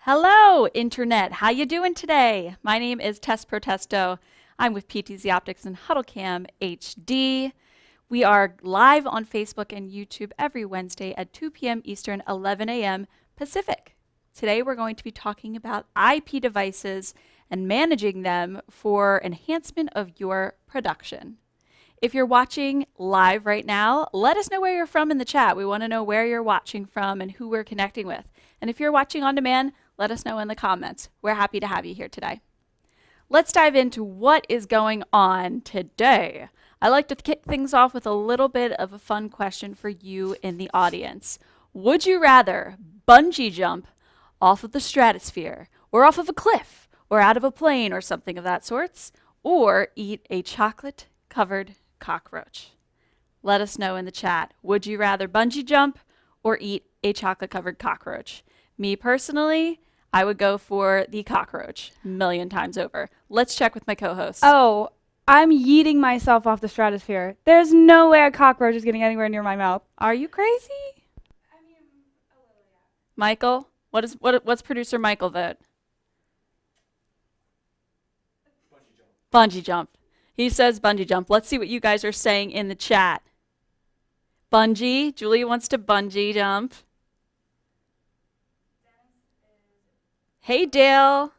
Hello, Internet. How you doing today? My name is Tess Protesto. I'm with PTZOptics and HuddleCam HD. We are live on Facebook and YouTube every Wednesday at 2 p.m. Eastern, 11 a.m. Pacific. Today we're going to be talking about IP devices and managing them for enhancement of your production. If you're watching live right now, let us know where you're from in the chat. We want to know where you're watching from and who we're connecting with. And if you're watching on demand, let us know in the comments. We're happy to have you here today. Let's dive into what is going on today. I like to kick things off with a little bit of a fun question for you in the audience. Would you rather bungee jump off of the stratosphere, or off of a cliff, or out of a plane, or something of that sorts, or eat a chocolate-covered cockroach? Let us know in the chat. Would you rather bungee jump or eat a chocolate-covered cockroach? Me personally, I would go for the cockroach a million times over. Let's check with my co-host. Oh, I'm yeeting myself off the stratosphere. There's no way a cockroach is getting anywhere near my mouth. Are you crazy? I mean, a little, yeah. Michael, what's producer Michael vote? Bungee jump. He says bungee jump. Let's see what you guys are saying in the chat. Bungee. Julia wants to bungee jump. Hey, Dale.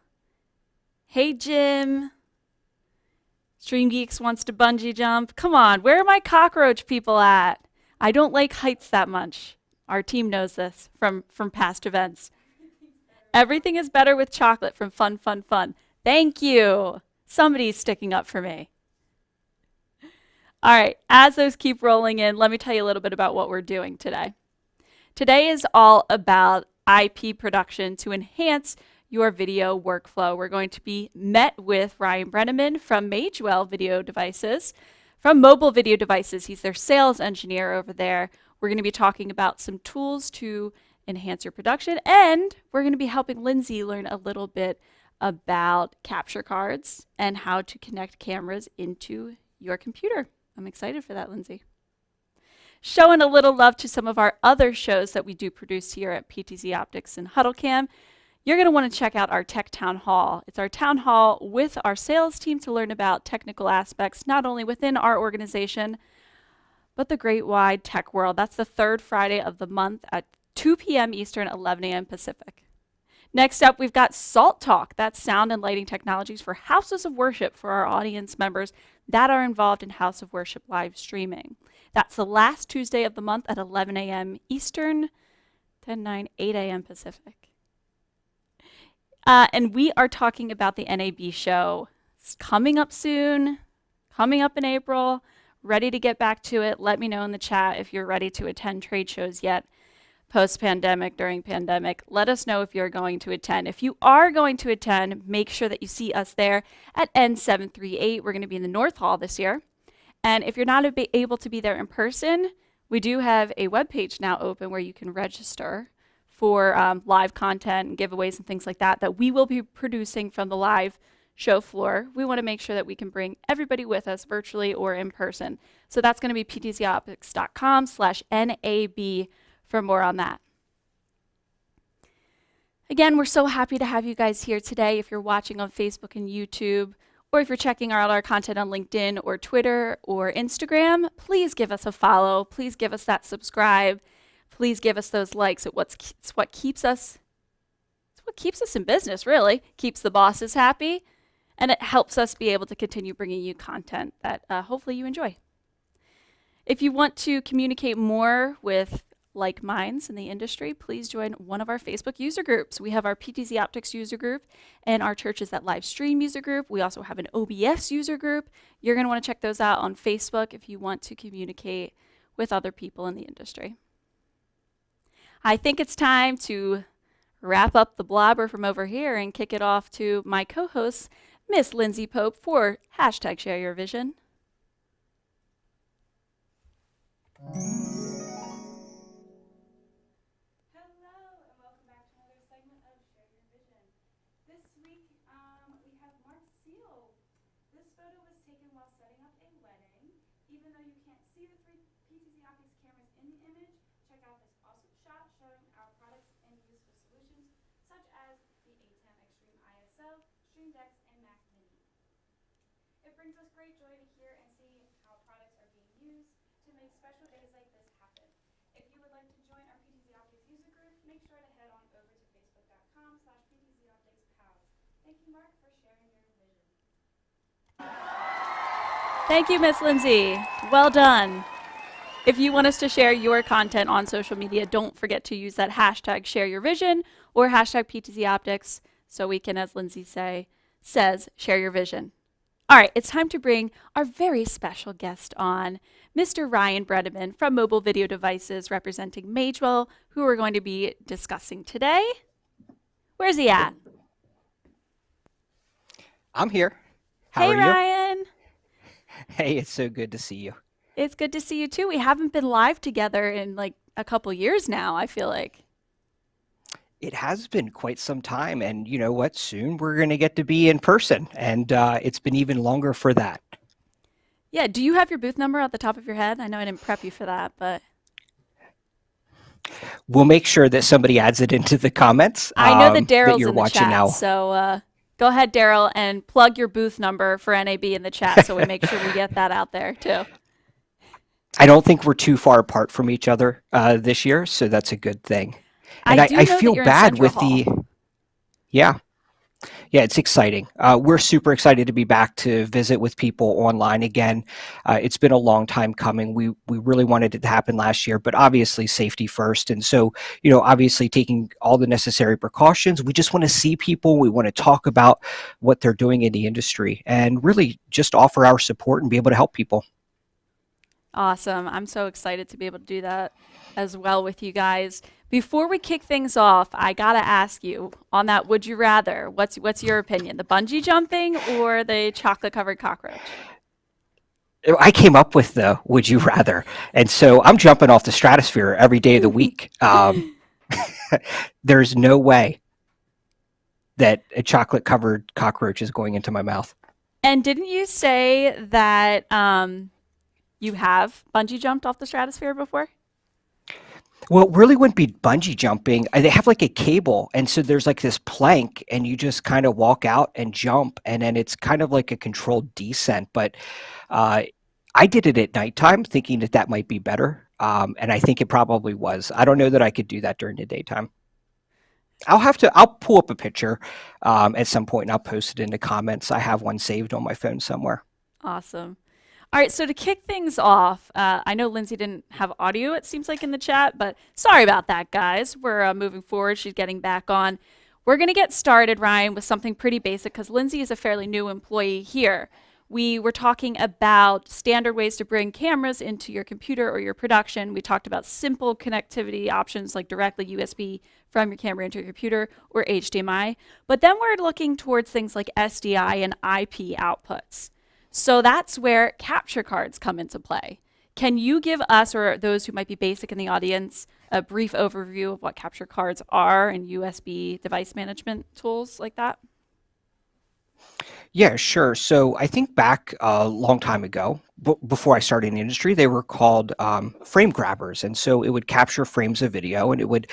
Hey, Jim. Stream Geeks wants to bungee jump. Come on, where are my cockroach people at? I don't like heights that much. Our team knows this from past events. Everything is better with chocolate from Fun Fun Fun. Thank you. Somebody's sticking up for me. All right, as those keep rolling in, let me tell you a little bit about what we're doing today. Today is all about IP production to enhance your video workflow. We're going to be met with Ryan Brenneman from Magewell Video Devices, from Mobile Video Devices. He's their sales engineer over there. We're going to be talking about some tools to enhance your production, and we're going to be helping Lindsay learn a little bit about capture cards and how to connect cameras into your computer. I'm excited for that, Lindsay. Showing a little love to some of our other shows that we do produce here at PTZOptics and HuddleCam. You're going to want to check out our Tech Town Hall. It's our town hall with our sales team to learn about technical aspects, not only within our organization, but the great wide tech world. That's the third Friday of the month at 2 p.m. Eastern, 11 a.m. Pacific. Next up, we've got Salt Talk. That's sound and lighting technologies for houses of worship for our audience members that are involved in House of Worship live streaming. That's the last Tuesday of the month at 11 a.m. Eastern, 10, 9, 8 a.m. Pacific. And we are talking about the NAB show. It's coming up soon, coming up in April. Ready to get back to it. Let me know in the chat if you're ready to attend trade shows yet. Post-pandemic, during pandemic, let us know if you're going to attend. If you are going to attend, make sure that you see us there at N738. We're going to be in the North Hall this year. And if you're not able to be there in person, we do have a webpage now open where you can register for live content and giveaways and things like that that we will be producing from the live show floor. We want to make sure that we can bring everybody with us virtually or in person. So that's going to be ptzoptics.com/NAB for more on that. Again, we're so happy to have you guys here today. If you're watching on Facebook and YouTube, or if you're checking out our content on LinkedIn or Twitter or Instagram, please give us a follow. Please give us that subscribe. Please give us those likes. It's what keeps us in business, really. Keeps the bosses happy, and it helps us be able to continue bringing you content that hopefully you enjoy. If you want to communicate more with like minds in the industry, please join one of our Facebook user groups. We have our PTZOptics user group and our Churches That Live Stream user group. We also have an OBS user group. You're going to want to check those out on Facebook if you want to communicate with other people in the industry. I think it's time to wrap up the blabber from over here and kick it off to my co-host, Miss Lindsay Pope, for #ShareYourVision. It brings us great joy to hear and see how products are being used to make special days like this happen. If you would like to join our PTZOptics user group, make sure to head on over to facebook.com/PTZOpticsPals. Thank you, Mark, for sharing your vision. Thank you, Miss Lindsay. Well done. If you want us to share your content on social media, don't forget to use that #ShareYourVision or #PTZOptics so we can, as Lindsay says, share your vision. All right, it's time to bring our very special guest on, Mr. Ryan Brenneman from Mobile Video Devices, representing Magewell, who we're going to be discussing today. Where's he at? I'm here. How are you? Hey, Ryan. Hey, it's so good to see you. It's good to see you, too. We haven't been live together in like a couple years now, I feel like. It has been quite some time, and you know what? Soon we're going to get to be in person, and it's been even longer for that. Yeah, do you have your booth number at the top of your head? I know I didn't prep you for that, but... We'll make sure that somebody adds it into the comments. I know that Daryl's you're in the watching chat, now. so go ahead, Daryl, and plug your booth number for NAB in the chat so we make sure we get that out there, too. I don't think we're too far apart from each other this year, so that's a good thing. And I feel bad with the... Yeah. Yeah, it's exciting. We're super excited to be back to visit with people online again. It's been a long time coming. We really wanted it to happen last year, but obviously safety first. And so, you know, obviously taking all the necessary precautions, we just want to see people. We want to talk about what they're doing in the industry and really just offer our support and be able to help people. Awesome. I'm so excited to be able to do that as well with you guys. Before we kick things off, I gotta ask you on that would you rather, what's your opinion? The bungee jumping or the chocolate covered cockroach? I came up with the would you rather. And so I'm jumping off the stratosphere every day of the week. There's no way that a chocolate covered cockroach is going into my mouth. And didn't you say that you have bungee jumped off the stratosphere before? Well, it really wouldn't be bungee jumping. They have like a cable, and so there's like this plank, and you just kind of walk out and jump, and then it's kind of like a controlled descent. But I did it at nighttime, thinking that that might be better, and I think it probably was. I don't know that I could do that during the daytime. I'll pull up a picture at some point, and I'll post it in the comments. I have one saved on my phone somewhere. Awesome. All right, so to kick things off, I know Lindsay didn't have audio, it seems like, in the chat, but sorry about that, guys. We're moving forward. She's getting back on. We're going to get started, Ryan, with something pretty basic because Lindsay is a fairly new employee here. We were talking about standard ways to bring cameras into your computer or your production. We talked about simple connectivity options like directly USB from your camera into your computer or HDMI. But then we're looking towards things like SDI and IP outputs. So that's where capture cards come into play. Can you give us, or those who might be basic in the audience, a brief overview of what capture cards are and USB device management tools like that? Yeah, sure. So I think back a long time ago, before I started in the industry, they were called frame grabbers. And so it would capture frames of video and it would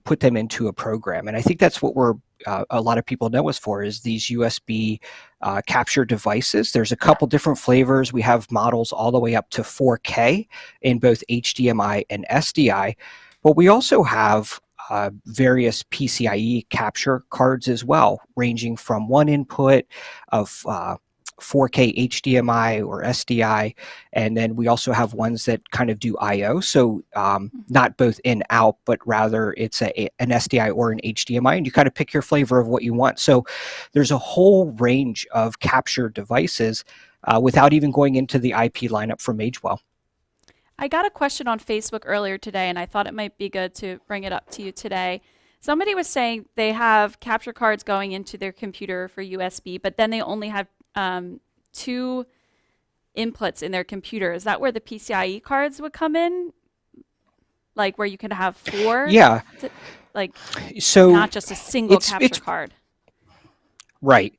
put them into a program. And I think that's what a lot of people know us for is these USB capture devices. There's a couple different flavors. We have models all the way up to 4K in both HDMI and SDI. But we also have various PCIe capture cards as well, ranging from one input of 4K HDMI or SDI, and then we also have ones that kind of do I/O, so not both in out, but rather it's an SDI or an HDMI, and you kind of pick your flavor of what you want. So there's a whole range of capture devices without even going into the IP lineup from Magewell. I got a question on Facebook earlier today, and I thought it might be good to bring it up to you today. Somebody was saying they have capture cards going into their computer for USB, but then they only have 2 inputs in their computer. Is that where the PCIe cards would come in? Like where you could have 4? Yeah. So not just a single capture card. Right.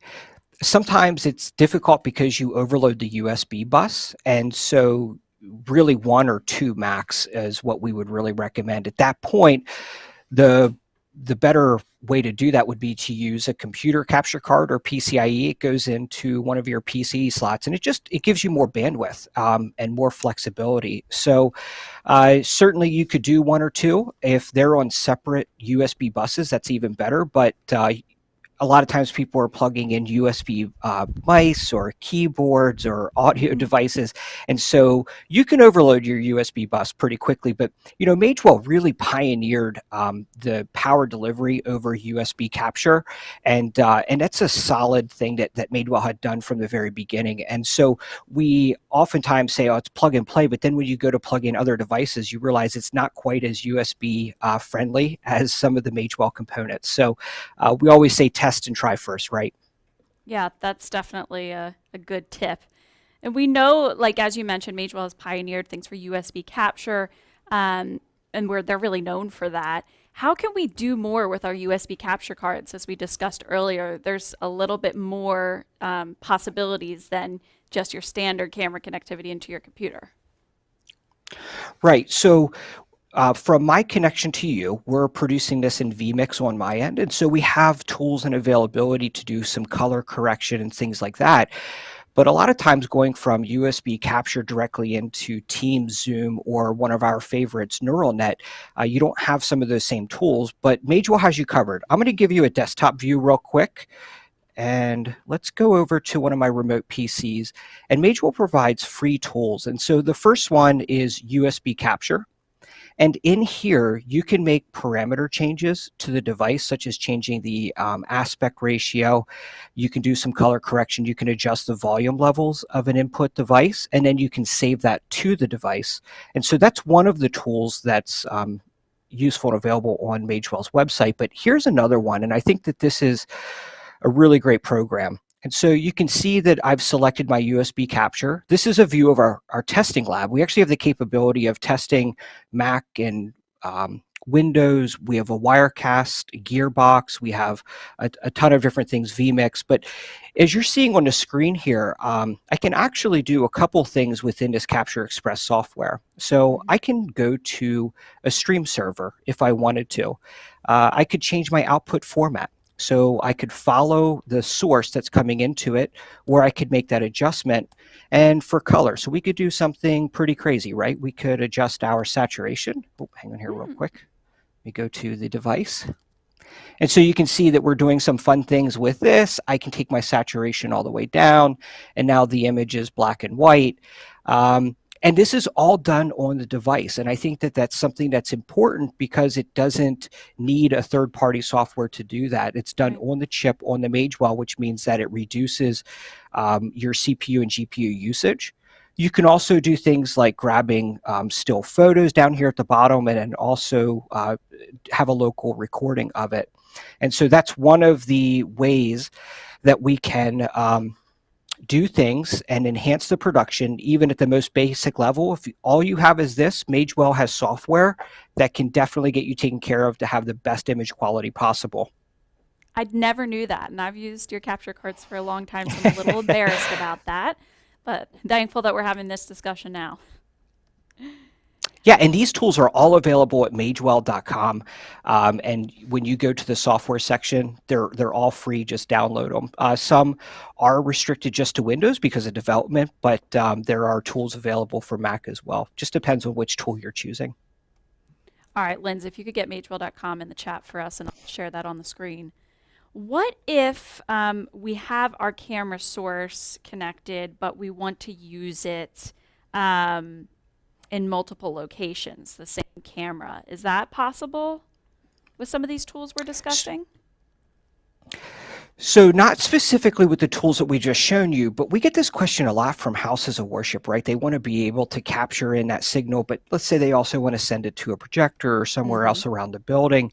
Sometimes it's difficult because you overload the USB bus, and so really 1 or 2 max is what we would really recommend. At that point, the better way to do that would be to use a computer capture card or PCIe. It goes into one of your PCE slots, and it gives you more bandwidth and more flexibility. So certainly you could do 1 or 2. If they're on separate USB buses, that's even better. But a lot of times people are plugging in USB mice or keyboards or audio devices. And so you can overload your USB bus pretty quickly. But, you know, Magewell really pioneered the power delivery over USB capture. And that's a solid thing that Magewell had done from the very beginning. And so we oftentimes say, oh, it's plug and play. But then when you go to plug in other devices, you realize it's not quite as USB friendly as some of the Magewell components. So we always say test and try first, right? Yeah, that's definitely a good tip. And we know, like as you mentioned, Magewell has pioneered things for USB capture, and they're really known for that. How can we do more with our USB capture cards? As we discussed earlier, there's a little bit more possibilities than just your standard camera connectivity into your computer. Right. So from my connection to you, we're producing this in vmix on my end. And so we have tools and availability to do some color correction and things like that. But a lot of times going from USB capture directly into Teams, Zoom, or one of our favorites, Neural Net, you don't have some of those same tools, but Magewell has you covered. I'm going to give you a desktop view real quick. And let's go over to one of my remote PCs. And Magewell provides free tools. And so the first one is USB capture. And in here, you can make parameter changes to the device, such as changing the aspect ratio. You can do some color correction. You can adjust the volume levels of an input device, and then you can save that to the device. And so that's one of the tools that's useful and available on Magewell's website. But here's another one, and I think that this is a really great program. And so you can see that I've selected my USB capture. This is a view of our testing lab. We actually have the capability of testing Mac and Windows. We have a wirecast, a gearbox. We have a ton of different things, vmix. But as you're seeing on the screen here, I can actually do a couple things within this Capture Express software. So I can go to a stream server if I wanted to. I could change my output format. So I could follow the source that's coming into it, or I could make that adjustment. And for color, so we could do something pretty crazy, right? We could adjust our saturation. Oh, hang on here real quick. Let me go to the device. And so you can see that we're doing some fun things with this. I can take my saturation all the way down, and now the image is black and white. And this is all done on the device. And I think that that's something that's important because it doesn't need a third-party software to do that. It's done on the chip, on the Magewell, which means that it reduces your CPU and GPU usage. You can also do things like grabbing still photos down here at the bottom, and then also have a local recording of it. And so that's one of the ways that we can do things and enhance the production, even at the most basic level. If all you have is this, Magewell has software that can definitely get you taken care of to have the best image quality possible. I never knew that, and I've used your capture cards for a long time, so I'm a little embarrassed about that, but thankful that we're having this discussion now. Yeah, and these tools are all available at magewell.com. And when you go to the software section, they're all free. Just download them. Some are restricted just to Windows because of development, but there are tools available for Mac as well. Just depends on which tool you're choosing. All right, Linz, if you could get magewell.com in the chat for us, and I'll share that on the screen. What if we have our camera source connected, but we want to use it in multiple locations, the same camera? Is that possible with some of these tools we're discussing? So not specifically with the tools that we just shown you, but we get this question a lot from houses of worship, right? They want to be able to capture in that signal, but let's say they also want to send it to a projector or somewhere else around the building.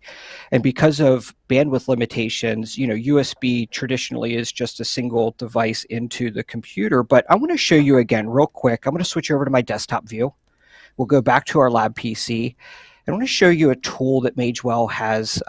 And because of bandwidth limitations, you know, USB traditionally is just a single device into the computer. But I want to show you again real quick. I'm going to switch over to my desktop view. We'll go back to our lab PC. I want to show you a tool that Magewell has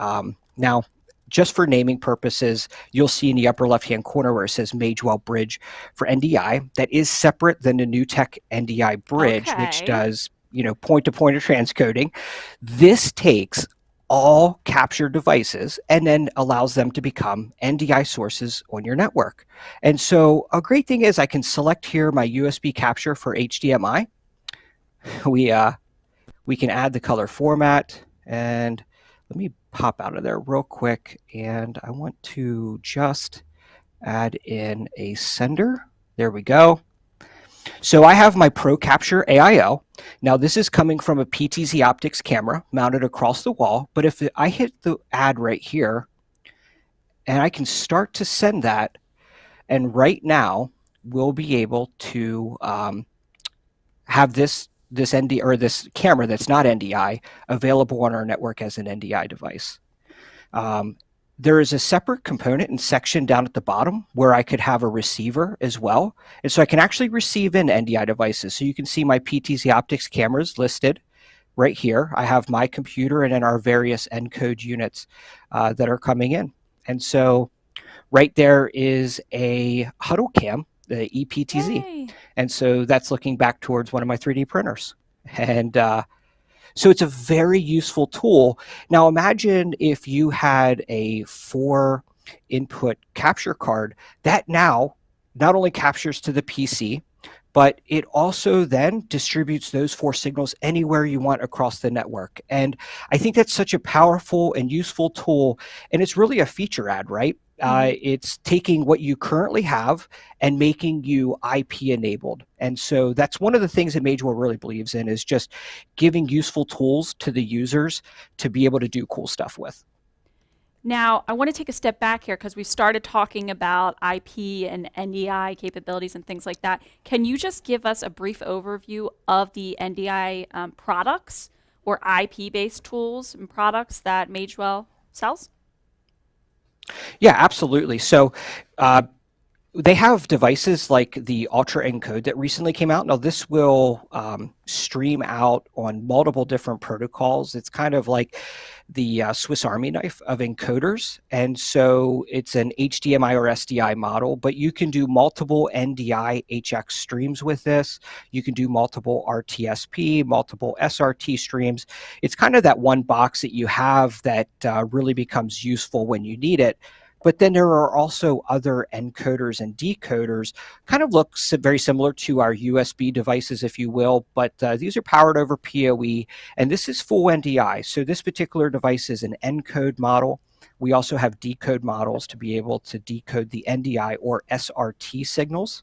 now. Just for naming purposes, you'll see in the upper left-hand corner where it says Magewell Bridge for NDI. That is separate than the NewTek NDI Bridge, which does, you know, point-to-point transcoding. This takes all captured devices and then allows them to become NDI sources on your network. And so a great thing is I can select here my USB capture for HDMI. We can add the color format, and let me pop out of there real quick, and I want to just add in a sender. There we go. So I have my Pro Capture AIO. Now this is coming from a PTZOptics camera mounted across the wall, but if I hit the add right here, and I can start to send that, and right now we'll be able to have this ND or this camera that's not NDI available on our network as an NDI device. There is a separate component and section down at the bottom where I could have a receiver as well. And so I can actually receive in NDI devices. So you can see my PTZOptics cameras listed right here. I have my computer and then our various encode units that are coming in. And so right there is a huddle cam, the EPTZ. Yay. And so that's looking back towards one of my 3D printers. And so it's a very useful tool. Now imagine if you had a 4-input capture card that now not only captures to the PC, but it also then distributes those 4 signals anywhere you want across the network. And I think that's such a powerful and useful tool. And it's really a feature add, right? It's taking what you currently have and making you IP enabled. And so that's one of the things that Magewell really believes in, is just giving useful tools to the users to be able to do cool stuff with. Now, I want to take a step back here because we started talking about IP and NDI capabilities and things like that. Can you just give us a brief overview of the NDI products or IP-based tools and products that Magewell sells? Yeah, absolutely. So they have devices like the Ultra Encode that recently came out. Now, this will stream out on multiple different protocols. It's kind of like the Swiss Army knife of encoders. And so it's an HDMI or SDI model, but you can do multiple NDI HX streams with this. You can do multiple RTSP, multiple SRT streams. It's kind of that one box that you have that really becomes useful when you need it. But then there are also other encoders and decoders, kind of looks very similar to our USB devices, if you will, but these are powered over PoE, and this is full NDI. So this particular device is an encode model. We also have decode models to be able to decode the NDI or SRT signals.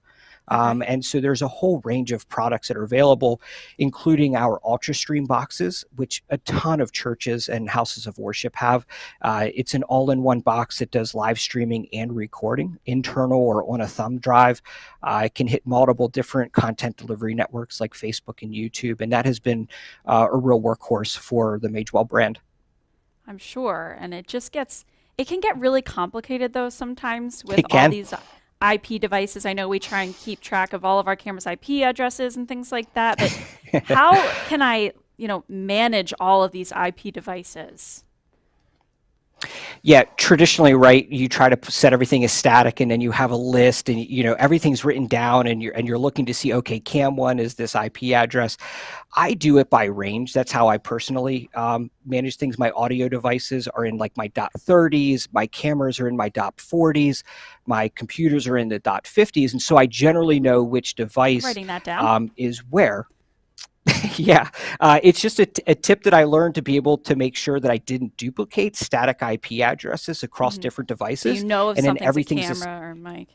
And so there's a whole range of products that are available, including our UltraStream boxes, which a ton of churches and houses of worship have. It's an all-in-one box that does live streaming and recording, internal or on a thumb drive. It can hit multiple different content delivery networks like Facebook and YouTube, and that has been a real workhorse for the Magewell brand. I'm sure, and it can get really complicated though sometimes with all these IP devices. I know we try and keep track of all of our cameras' IP addresses and things like that, but how can I, manage all of these IP devices? Yeah, traditionally, right, you try to set everything as static, and then you have a list, and everything's written down, and you're looking to see, okay, cam 1 is this IP address. I do it by range. That's how I personally manage things. My audio devices are in like my .30s, my cameras are in my .40s, my computers are in the .50s, and so I generally know which device is where. Yeah, it's just a tip that I learned to be able to make sure that I didn't duplicate static IP addresses across different devices. So if something's a camera or mic.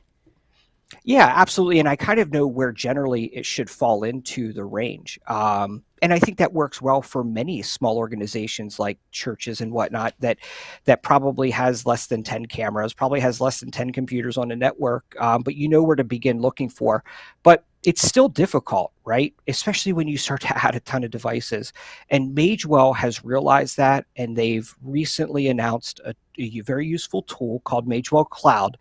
Yeah, absolutely. And I kind of know where generally it should fall into the range. And I think that works well for many small organizations like churches and whatnot that probably has less than 10 cameras, probably has less than 10 computers on the network, but you know where to begin looking for. But it's still difficult, right? Especially when you start to add a ton of devices. And Magewell has realized that, and they've recently announced a very useful tool called Magewell Cloud.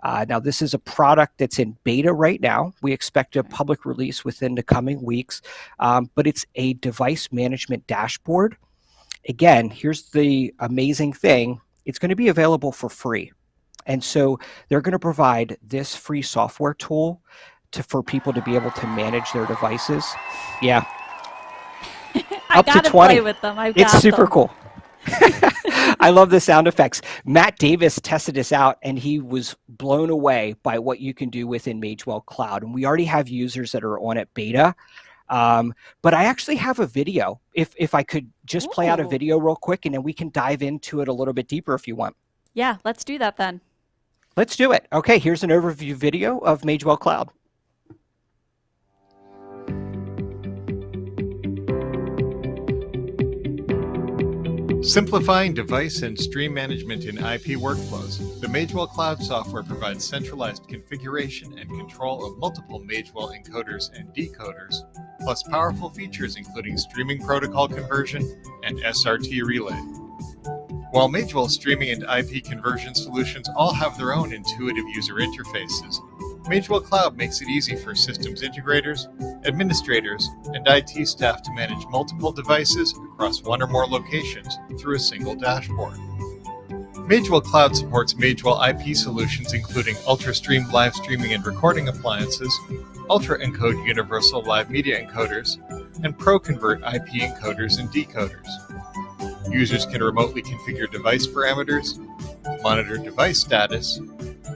Now, this is a product that's in beta right now. We expect a public release within the coming weeks, but it's a device management dashboard. Again, here's the amazing thing. It's going to be available for free. And so they're going to provide this free software tool for people to be able to manage their devices. Yeah. Up to 20. Play with them. It's super cool. I love the sound effects. Matt Davis tested this out, and he was blown away by what you can do within Magewell Cloud. And we already have users that are on it beta. But I actually have a video. If I could just play out a video real quick, and then we can dive into it a little bit deeper if you want. Yeah, let's do that then. Let's do it. Okay, here's an overview video of Magewell Cloud. Simplifying device and stream management in IP workflows, the Magewell Cloud software provides centralized configuration and control of multiple Magewell encoders and decoders, plus powerful features including streaming protocol conversion and SRT relay. While Magewell streaming and IP conversion solutions all have their own intuitive user interfaces, Magewell Cloud makes it easy for systems integrators, administrators, and IT staff to manage multiple devices across one or more locations through a single dashboard. Magewell Cloud supports Magewell IP solutions including UltraStream live streaming and recording appliances, Ultra Encode universal live media encoders, and ProConvert IP encoders and decoders. Users can remotely configure device parameters, monitor device status,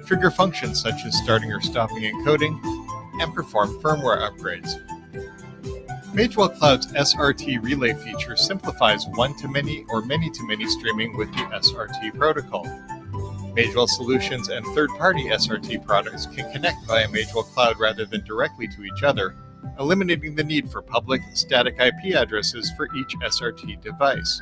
trigger functions such as starting or stopping encoding, and perform firmware upgrades. Magewell Cloud's SRT relay feature simplifies one-to-many or many-to-many streaming with the SRT protocol. Magewell Solutions and third-party SRT products can connect via Magewell Cloud rather than directly to each other, eliminating the need for public static IP addresses for each SRT device.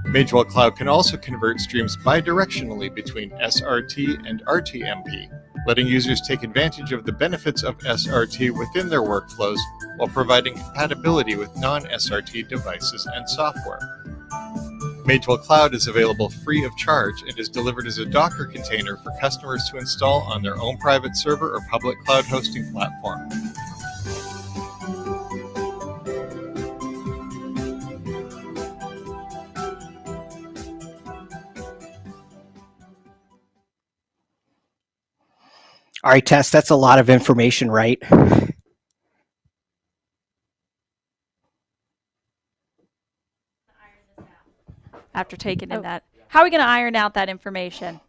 Magewell Cloud can also convert streams bidirectionally between SRT and RTMP, letting users take advantage of the benefits of SRT within their workflows while providing compatibility with non-SRT devices and software. Magewell Cloud is available free of charge and is delivered as a Docker container for customers to install on their own private server or public cloud hosting platform. All right, Tess, that's a lot of information, right? After taking in that, how are we going to iron out that information?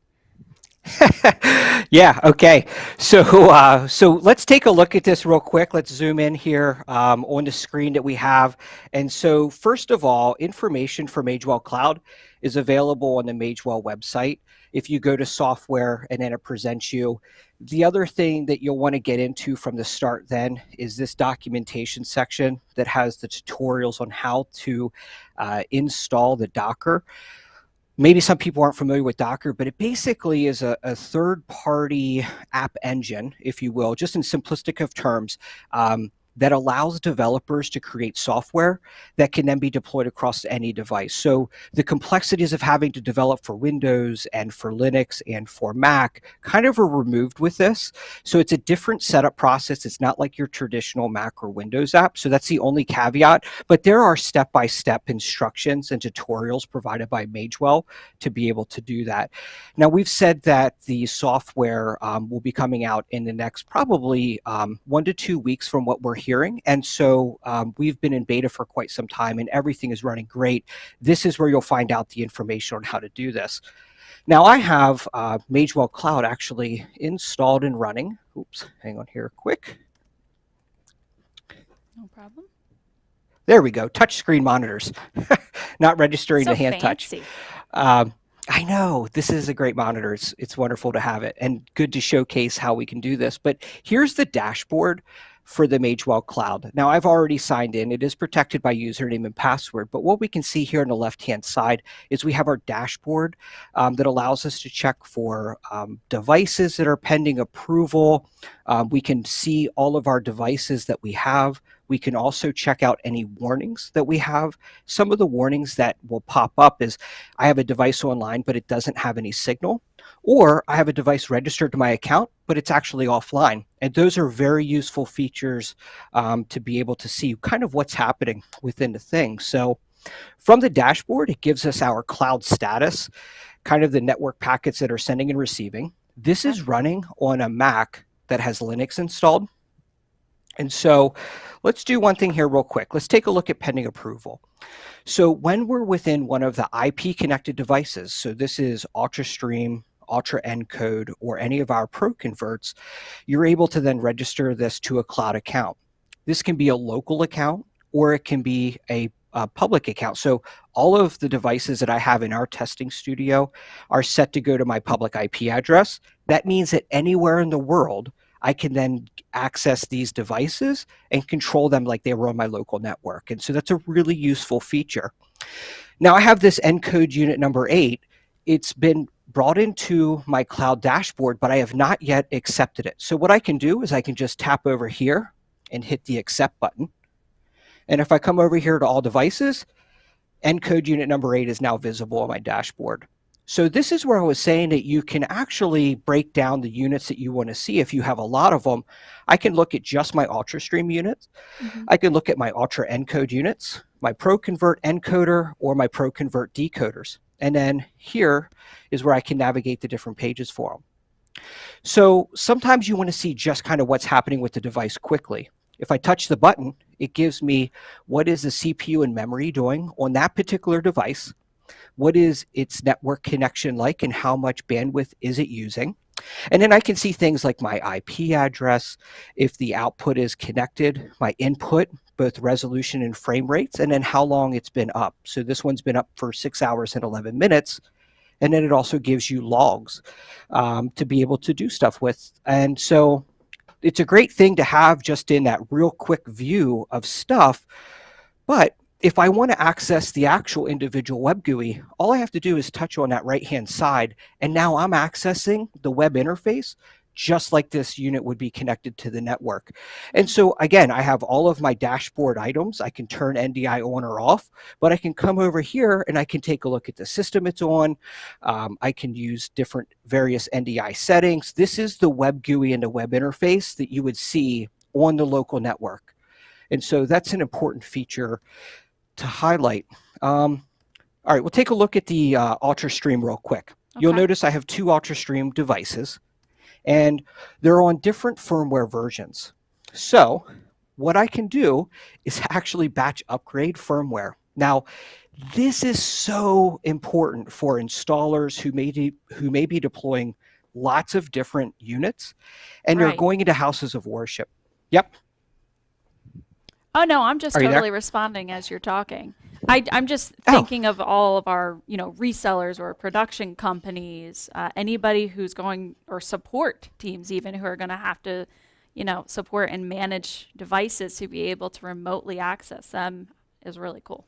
Yeah, okay. So let's take a look at this real quick. Let's zoom in here on the screen that we have. And so first of all, information for Magewell Cloud is available on the Magewell website. If you go to software and then it presents you. The other thing that you'll want to get into from the start then is this documentation section that has the tutorials on how to install the Docker. Maybe some people aren't familiar with Docker, but it basically is a third-party app engine, if you will, just in simplistic of terms, that allows developers to create software that can then be deployed across any device. So the complexities of having to develop for Windows and for Linux and for Mac kind of are removed with this. So it's a different setup process. It's not like your traditional Mac or Windows app. So that's the only caveat. But there are step-by-step instructions and tutorials provided by Magewell to be able to do that. Now, we've said that the software will be coming out in the next probably 1 to 2 weeks from what we're hearing. And so we've been in beta for quite some time and everything is running great. This is where you'll find out the information on how to do this. Now I have Magewell Cloud actually installed and running. Oops, hang on here quick. No problem. There we go, touchscreen monitors. Not registering so to hand fancy. touch. I know, this is a great monitor. It's wonderful to have it and good to showcase how we can do this. But here's the dashboard for the Magewell Cloud. Now I've already signed in. It is protected by username and password, but what we can see here on the left-hand side is we have our dashboard that allows us to check for devices that are pending approval. We can see all of our devices that we have. We can also check out any warnings that we have. Some of the warnings that will pop up is I have a device online, but it doesn't have any signal. Or I have a device registered to my account, but it's actually offline. And those are very useful features to be able to see kind of what's happening within the thing. So from the dashboard, it gives us our cloud status, kind of the network packets that are sending and receiving. This is running on a Mac that has Linux installed. And so let's do one thing here real quick. Let's take a look at pending approval. So when we're within one of the IP connected devices, so this is UltraStream, Ultra Encode, or any of our Pro converts, you're able to then register this to a cloud account. This can be a local account or it can be a public account. So all of the devices that I have in our testing studio are set to go to my public IP address. That means that anywhere in the world, I can then access these devices and control them like they were on my local network. And so that's a really useful feature. Now I have this encode unit number 8. It's been brought into my cloud dashboard, but I have not yet accepted it. So what I can do is I can just tap over here and hit the accept button. And if I come over here to all devices, encode unit number 8 is now visible on my dashboard. So this is where I was saying that you can actually break down the units that you want to see. If you have a lot of them, I can look at just my UltraStream units. I can look at my Ultra Encode units, my Pro Convert encoder, or my Pro Convert decoders. And then here is where I can navigate the different pages for them. So sometimes you want to see just kind of what's happening with the device quickly. If I touch the button, it gives me what is the CPU and memory doing on that particular device. What is its network connection like and how much bandwidth is it using? And then I can see things like my IP address, if the output is connected, my input, both resolution and frame rates, and then how long it's been up. So this one's been up for 6 hours and 11 minutes. and then it also gives you logs to be able to do stuff with. And so it's a great thing to have just in that real quick view of stuff. But if I want to access the actual individual web GUI, all I have to do is touch on that right-hand side, and now I'm accessing the web interface just like this unit would be connected to the network. And so again, I have all of my dashboard items. I can turn NDI on or off, but I can come over here and I can take a look at the system it's on. I can use different various NDI settings. This is the web GUI and the web interface that you would see on the local network. And so that's an important feature to highlight. All right, we'll take a look at the UltraStream real quick. Okay. You'll notice I have two UltraStream devices, and they're on different firmware versions. So what I can do is actually batch upgrade firmware. Now, this is so important for installers who may be deploying lots of different units, and they're going into houses of worship. Yep. Oh, no, I'm just totally responding as you're talking. I'm just thinking of all of our, resellers or production companies, anybody who's going, or support teams even, who are going to have to, support and manage devices to be able to remotely access them is really cool.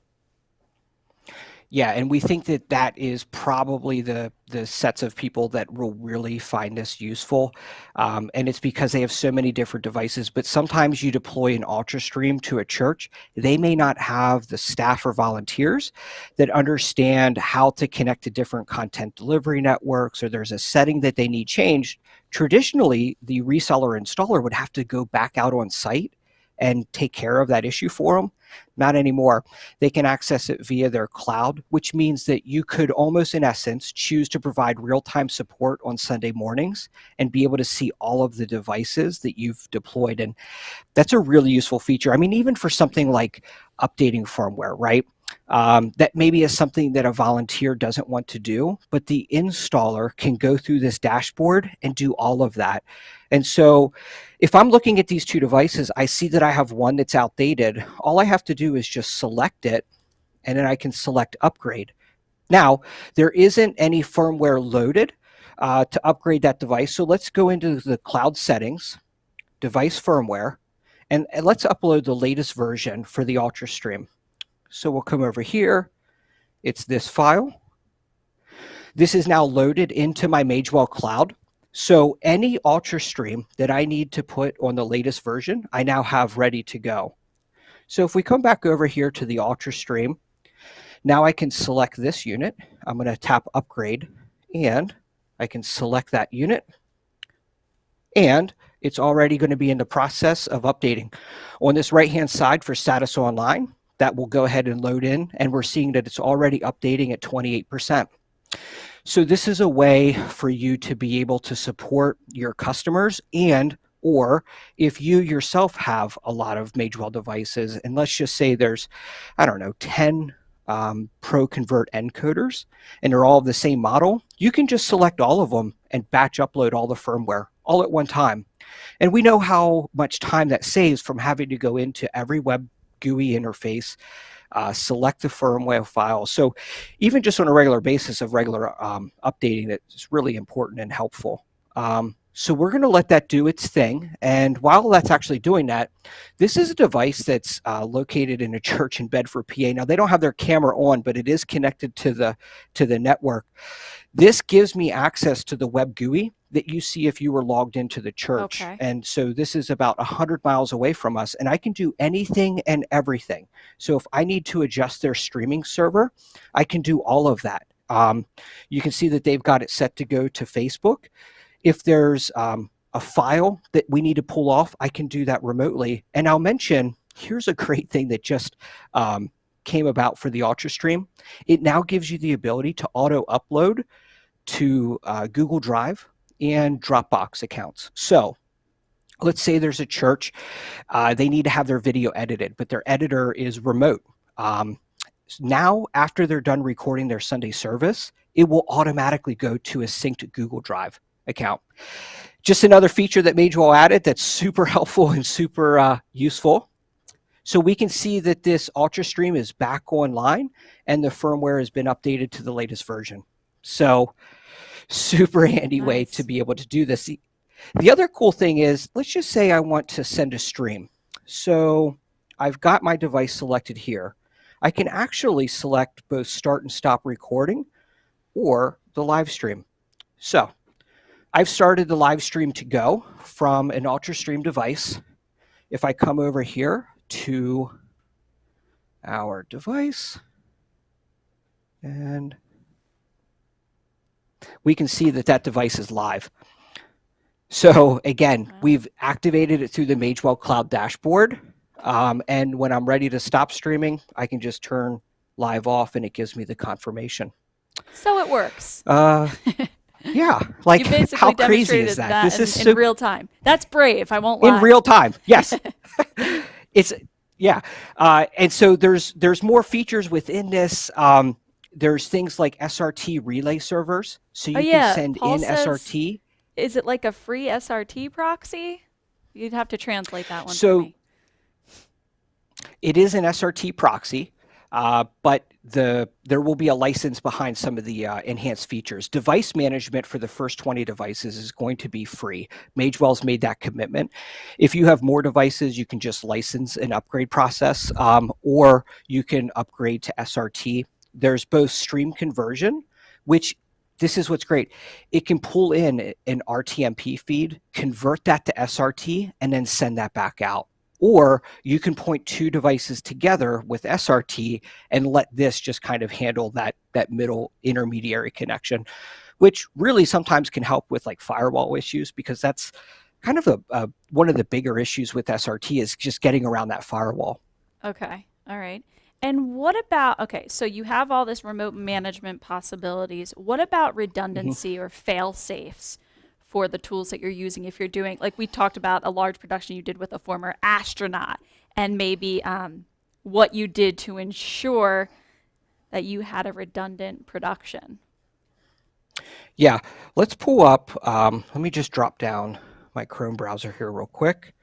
Yeah, and we think that that is probably the sets of people that will really find this useful. And it's because they have so many different devices. But sometimes you deploy an UltraStream to a church. They may not have the staff or volunteers that understand how to connect to different content delivery networks, or there's a setting that they need changed. Traditionally, the reseller installer would have to go back out on site and take care of that issue for them. Not anymore. They can access it via their cloud, which means that you could almost, in essence, choose to provide real-time support on Sunday mornings and be able to see all of the devices that you've deployed. And that's a really useful feature. I mean, even for something like updating firmware, right? That maybe is something that a volunteer doesn't want to do, but the installer can go through this dashboard and do all of that. And so if I'm looking at these two devices, I see that I have one that's outdated. All I have to do is just select it, and then I can select upgrade. Now, there isn't any firmware loaded to upgrade that device. So let's go into the cloud settings, device firmware, and let's upload the latest version for the UltraStream. So we'll come over here. It's this file. This is now loaded into my Magewell cloud. So any UltraStream that I need to put on the latest version, I now have ready to go. So if we come back over here to the UltraStream, now I can select this unit. I'm going to tap upgrade, and I can select that unit. And it's already going to be in the process of updating. On this right-hand side for status online, that will go ahead and load in, and we're seeing that it's already updating at 28%. So this is a way for you to be able to support your customers, and or if you yourself have a lot of Magewell devices, and let's just say there's, 10 Pro Convert encoders, and they're all the same model, you can just select all of them and batch upload all the firmware all at one time. And we know how much time that saves from having to go into every web GUI interface, select the firmware file. So even just on a regular basis of regular updating, that's really important and helpful. So we're going to let that do its thing. And while that's actually doing that, this is a device that's located in a church in Bedford, PA. Now, they don't have their camera on, but it is connected to the network. This gives me access to the web GUI that you see if you were logged into the church. Okay. And so this is about 100 miles away from us, and I can do anything and everything. So if I need to adjust their streaming server, I can do all of that. You can see that they've got it set to go to Facebook. If there's a file that we need to pull off, I can do that remotely. And I'll mention, here's a great thing that just came about for the UltraStream. It now gives you the ability to auto upload to Google Drive and Dropbox accounts. So let's say there's a church, they need to have their video edited, but their editor is remote. Now, after they're done recording their Sunday service, it will automatically go to a synced Google Drive account. Just another feature that Magewell added that's super helpful and super useful. So we can see that this UltraStream is back online and the firmware has been updated to the latest version. So super handy way to be able to do this. The other cool thing is, let's just say I want to send a stream. So I've got my device selected here. I can actually select both start and stop recording or the live stream. So I've started the live stream to go from an UltraStream device. If I come over here to our device, and we can see that that device is live. So again, we've activated it through the Magewell Cloud dashboard. And when I'm ready to stop streaming, I can just turn live off and it gives me the confirmation. So it works. Yeah, like how crazy is that? This is in real time. That's brave. I won't lie. In real time, yes. And so there's more features within this. There's things like SRT relay servers, so you can send Paul in says, SRT. Is it like a free SRT proxy? You'd have to translate that one for me. It is an SRT proxy, but there will be a license behind some of the enhanced features. Device management for the first 20 devices is going to be free. Magewell's made that commitment. If you have more devices, you can just license an upgrade process, or you can upgrade to SRT. There's both stream conversion, which this is what's great. It can pull in an RTMP feed, convert that to SRT, and then send that back out. Or you can point two devices together with SRT and let this just kind of handle that middle intermediary connection, which really sometimes can help with like firewall issues, because that's kind of one of the bigger issues with SRT is just getting around that firewall. Okay, all right. And what about, okay, so you have all this remote management possibilities. What about redundancy or fail safes for the tools that you're using? If you're doing, like we talked about a large production you did with a former astronaut, and maybe what you did to ensure that you had a redundant production. Yeah, let's pull up, let me just drop down my Chrome browser here real quick.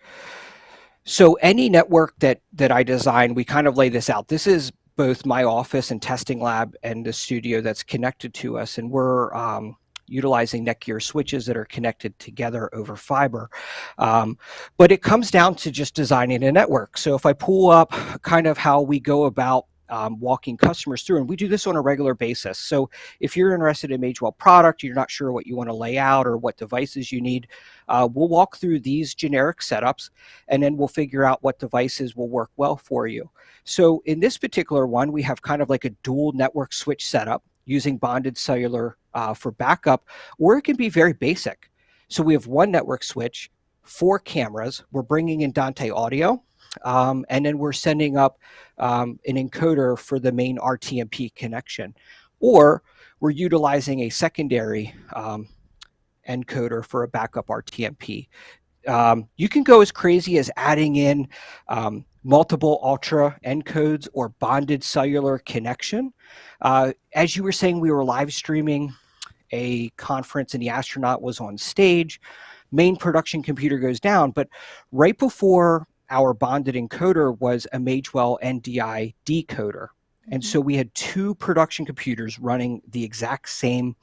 So any network that I design, we kind of lay this out. This is both my office and testing lab and the studio that's connected to us, and we're utilizing Netgear switches that are connected together over fiber. But it comes down to just designing a network. So if I pull up kind of how we go about walking customers through, and we do this on a regular basis. So if you're interested in Magewell product, you're not sure what you want to lay out or what devices you need, we'll walk through these generic setups, and then we'll figure out what devices will work well for you. So in this particular one, we have kind of like a dual network switch setup using bonded cellular for backup, or it can be very basic. So we have one network switch, 4 cameras, we're bringing in Dante audio, and then we're sending up an encoder for the main RTMP connection, or we're utilizing a secondary encoder for a backup RTMP. You can go as crazy as adding in multiple ultra encodes or bonded cellular connection. As you were saying, we were live streaming a conference and the astronaut was on stage. Main production computer goes down, but right before our bonded encoder was a Magewell NDI decoder. And so we had 2 production computers running the exact same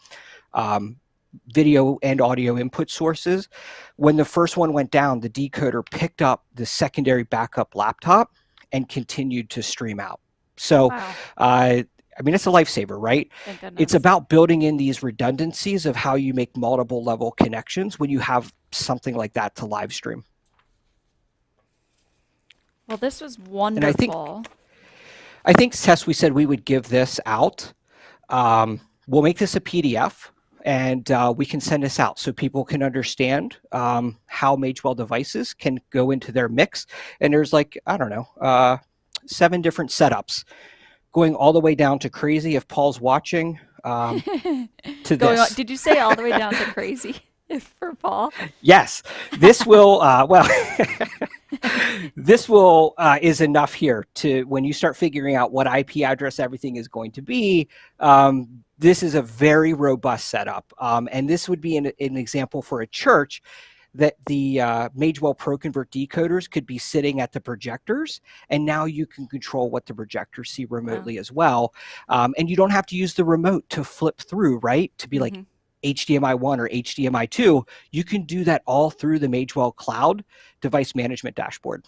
video and audio input sources. When the first one went down, the decoder picked up the secondary backup laptop and continued to stream out. So, I mean, it's a lifesaver, right? It's about building in these redundancies of how you make multiple level connections when you have something like that to live stream. Well, this was wonderful. And I think, Tess, we said we would give this out. We'll make this a PDF, and we can send this out so people can understand how Magewell devices can go into their mix. And there's like, I don't know, 7 different setups, going all the way down to crazy if Paul's watching, to this. Did you say all the way down to crazy for Paul? Yes, this will, this will is enough here to, when you start figuring out what IP address everything is going to be, this is a very robust setup. And this would be an example for a church that the Magewell Pro Convert decoders could be sitting at the projectors, and now you can control what the projectors see remotely as well. And you don't have to use the remote to flip through, right? To be like HDMI 1 or HDMI 2. You can do that all through the Magewell Cloud device management dashboard.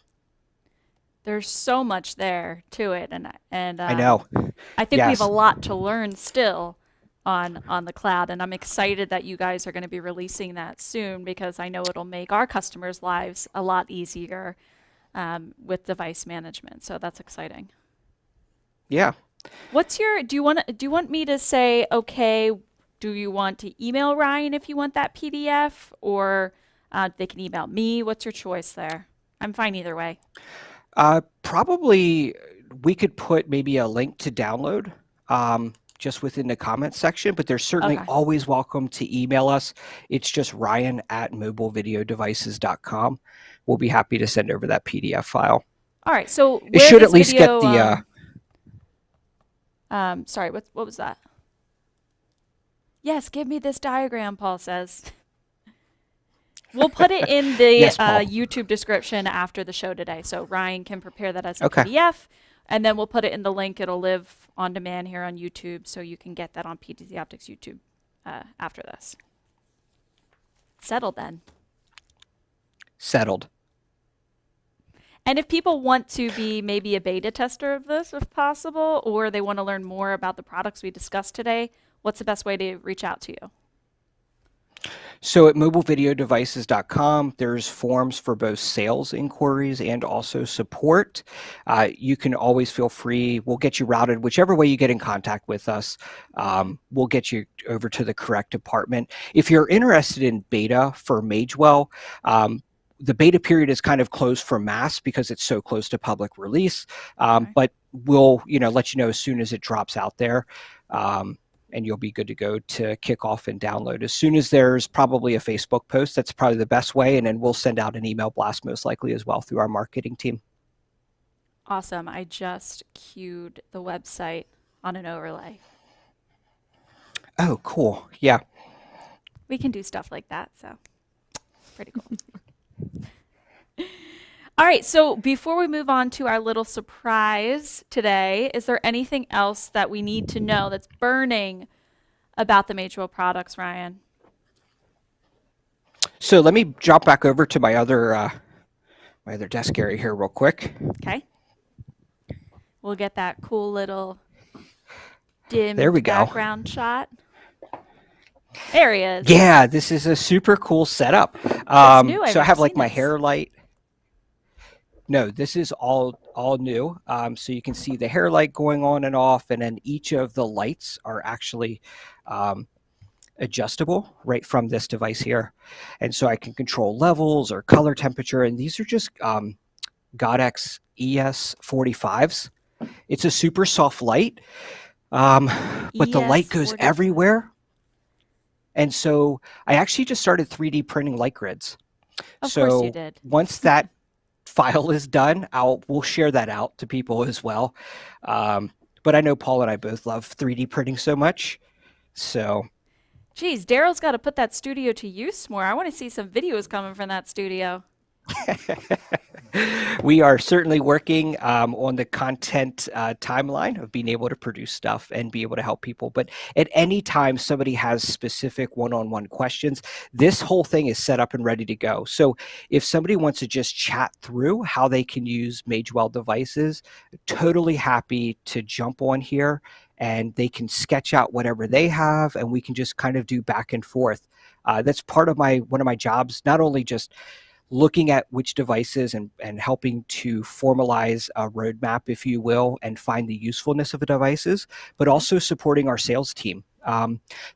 There's so much there to it, and I know. I think we have a lot to learn still on the cloud, and I'm excited that you guys are going to be releasing that soon, because I know it'll make our customers' lives a lot easier with device management. So that's exciting. Yeah. What's your? Do you want me to say okay? Do you want to email Ryan if you want that PDF, or they can email me? What's your choice there? I'm fine either way. Probably we could put maybe a link to download just within the comments section, but they're certainly always welcome to email us. It's just ryan@mobilevideodevices.com. We'll be happy to send over that PDF file. All right, so it should at least get the sorry, what was that? Yes, give me this diagram, Paul says. We'll put it in the YouTube description after the show today, so Ryan can prepare that as a PDF, and then we'll put it in the link. It'll live on demand here on YouTube, so you can get that on PTZOptics YouTube after this. Settled then. Settled. And if people want to be maybe a beta tester of this, if possible, or they want to learn more about the products we discussed today, what's the best way to reach out to you? So at mobilevideodevices.com, there's forms for both sales inquiries and also support. You can always feel free. We'll get you routed whichever way you get in contact with us. We'll get you over to the correct department. If you're interested in beta for Magewell, the beta period is kind of closed for mass because it's so close to public release. But we'll let you know as soon as it drops out there. And you'll be good to go to kick off and download. As soon as there's probably a Facebook post, that's probably the best way. And then we'll send out an email blast most likely as well through our marketing team. Awesome. I just queued the website on an overlay. Oh, cool. Yeah. We can do stuff like that. So pretty cool. All right, so before we move on to our little surprise today, is there anything else that we need to know that's burning about the Magewell products, Ryan? So let me drop back over to my other desk area here real quick. Okay. We'll get that cool little dim background shot. There he is. Yeah, this is a super cool setup. So I have like my hair light. No, this is all new. So you can see the hair light going on and off, and then each of the lights are actually adjustable right from this device here. And so I can control levels or color temperature, and these are just Godex ES45s. It's a super soft light, but the light goes everywhere. And so I actually just started 3D printing light grids. Of course you did. Once that file is done, we'll share that out to people as well. But I know Paul and I both love 3D printing so much. So, geez, Daryl's got to put that studio to use more. I want to see some videos coming from that studio. We are certainly working on the content timeline of being able to produce stuff and be able to help people. But at any time somebody has specific one-on-one questions, this whole thing is set up and ready to go. So if somebody wants to just chat through how they can use Magewell devices, totally happy to jump on here and they can sketch out whatever they have and we can just kind of do back and forth. That's part of one of my jobs, not only just looking at which devices and helping to formalize a roadmap, if you will, and find the usefulness of the devices, but also supporting our sales team.